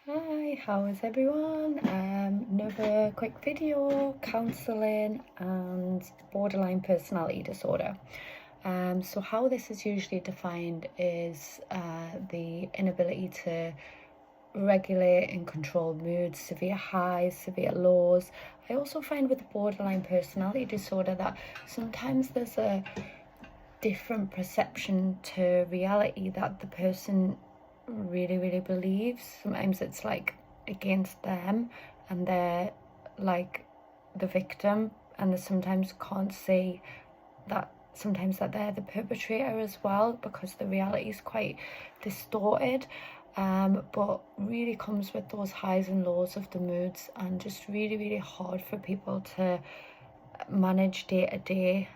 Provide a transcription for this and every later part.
Hi, how is everyone? Another quick video, counselling and borderline personality disorder. So how this is usually defined is the inability to regulate and control moods, severe highs, severe lows. I also find with borderline personality disorder that sometimes there's a different perception to reality that the person really believes. Sometimes it's like against them and they're like the victim, and they sometimes can't see that sometimes that they're the perpetrator as well, because the reality is quite distorted. But really comes with those highs and lows of the moods, and just really hard for people to manage day to day.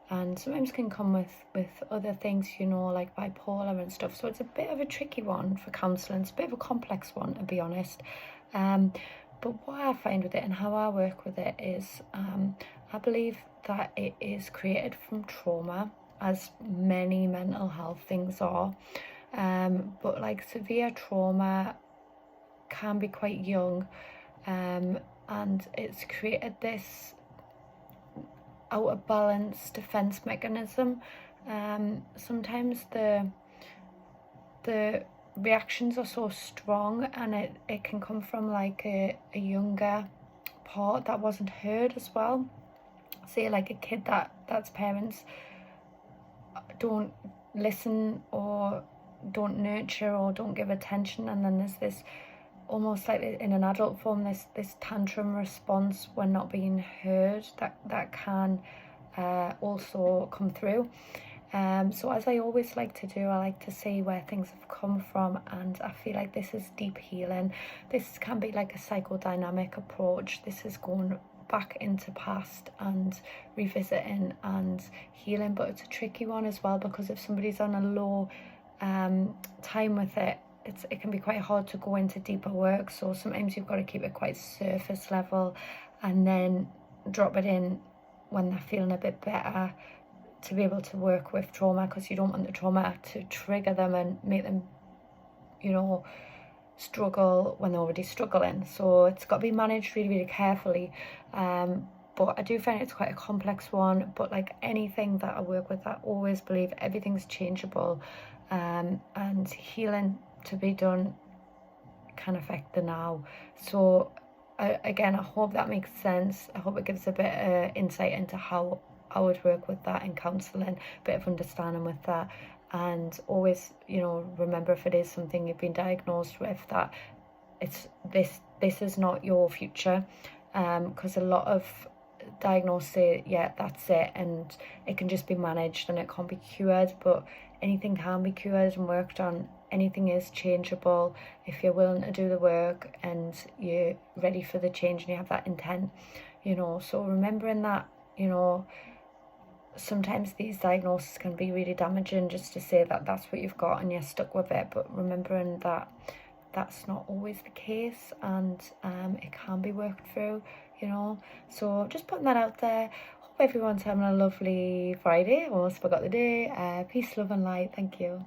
And sometimes can come with other things, like bipolar and stuff. So it's a bit of a tricky one for counselling. It's a bit of a complex one, to be honest. But what I find with it and how I work with it is, I believe that it is created from trauma, as many mental health things are. But like severe trauma can be quite young, and it's created this out of balance defense mechanism. Sometimes the reactions are so strong, and it can come from like a younger part that wasn't heard as well. Say like a kid that's parents don't listen or don't nurture or don't give attention, and then there's this almost like in an adult form, this tantrum response when not being heard that can also come through. So as I always like to do, I like to see where things have come from, and I feel like this is deep healing. This can be like a psychodynamic approach. This is going back into past and revisiting and healing, but it's a tricky one as well, because if somebody's on a low time with it, it can be quite hard to go into deeper work. So sometimes you've got to keep it quite surface level and then drop it in when they're feeling a bit better, to be able to work with trauma, because you don't want the trauma to trigger them and make them, struggle when they're already struggling. So it's got to be managed really carefully. But I do find it's quite a complex one. But like anything that I work with, I always believe everything's changeable, and healing to be done can affect the now. So again, I hope that makes sense. I hope it gives a bit of insight into how I would work with that in counselling, a bit of understanding with that. And always, remember, if it is something you've been diagnosed with, that it's this is not your future, because a lot of diagnosis say, yeah, that's it, and it can just be managed and it can't be cured. But anything can be cured and worked on. Anything is changeable if you're willing to do the work and you're ready for the change and you have that intent. So remembering that, sometimes these diagnoses can be really damaging, just to say that that's what you've got and you're stuck with it. But remembering that that's not always the case, and it can be worked through, So just putting that out there. Hope everyone's having a lovely Friday. Almost forgot the day. Peace, love and light. Thank you.